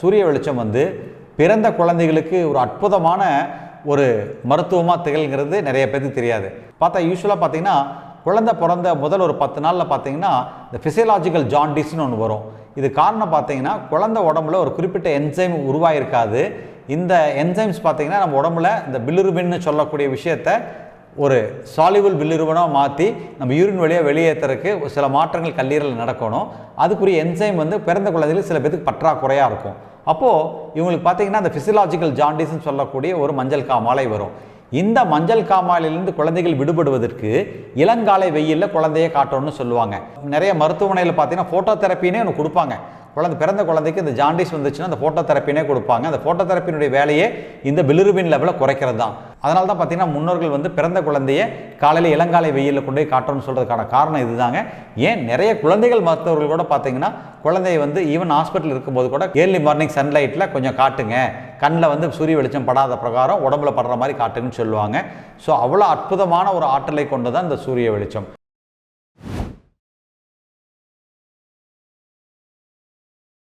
சூரிய வெளிச்சம் பிறந்த குழந்தைகளுக்கு ஒரு அற்புதமான ஒரு மருத்துவமாக திகழ்கிறது நிறைய பேருக்கு தெரியாது. யூஸ்வலாக பார்த்தீங்கன்னா குழந்தை பிறந்த முதல் ஒரு 10 நாளில் பார்த்தீங்கன்னா இந்த ஃபிசியலாஜிக்கல் ஜாண்டிஸ்னு ஒன்று வரும். இது காரணம் பார்த்தீங்கன்னா குழந்தை உடம்புல ஒரு குறிப்பிட்ட என்சைம் உருவாயிருக்காது. இந்த என்சைம்ஸ் பார்த்தீங்கன்னா நம்ம உடம்புல இந்த பிலிருபின்னு சொல்லக்கூடிய விஷயத்தை ஒரு சாலிபிள் பிலிருபனாக மாற்றி நம்ம யூரின் வழியாக வெளியேற்றுறதுக்கு சில மாற்றங்கள் கல்லீரலில் நடக்கணும். அதுக்குரிய என்சைம் பிறந்த குழந்தைகளுக்கு சில பேருக்கு பற்றாக்குறையாக இருக்கும். அப்போது இவங்களுக்கு பார்த்தீங்கன்னா அந்த ஃபிசியலாஜிக்கல் ஜாண்டிஸ்ன்னு சொல்லக்கூடிய ஒரு மஞ்சள் காமாலை வரும். இந்த மஞ்சள் காமாலையிலிருந்து குழந்தைகள் விடுபடுவதற்கு இளங்காலை வெயிலில் குழந்தையை காட்டணும்னு சொல்லுவாங்க. நிறைய மருத்துவமனையில் பார்த்தீங்கன்னா ஃபோட்டோ தெரப்பினே ஒன்று கொடுப்பாங்க. பிறந்த குழந்தைக்கு இந்த ஜாண்டிஸ் வந்துச்சுன்னா அந்த ஃபோட்டோ தெரப்பினே கொடுப்பாங்க. அந்த ஃபோட்டோ தெரப்பினுடைய வேலையே இந்த பிலிருபின் லெவலை குறைக்கிறது தான். அதனால தான் பார்த்தீங்கன்னா முன்னோர்கள் பிறந்த குழந்தையை காலையில் இளங்காலை வெயிலில் கொண்டு போய் காட்டணும்னு சொல்கிறதுக்கான காரணம் இதுதாங்க. ஏன் நிறைய குழந்தைகள் மருத்துவர்கள் கூட பார்த்தீங்கன்னா குழந்தைய ஈவன் ஹாஸ்பிட்டல் இருக்கும்போது கூட ஏர்லி மார்னிங் சன்லைட்டில் கொஞ்சம் காட்டுங்க, கண்ணில் சூரிய வெளிச்சம் படாத பிரகாரம் உடம்புல படுற மாதிரி காட்டுங்கன்னு சொல்லுவாங்க. ஸோ அவ்வளோ அற்புதமான ஒரு ஆற்றலை கொண்டு தான் இந்த சூரிய வெளிச்சம்.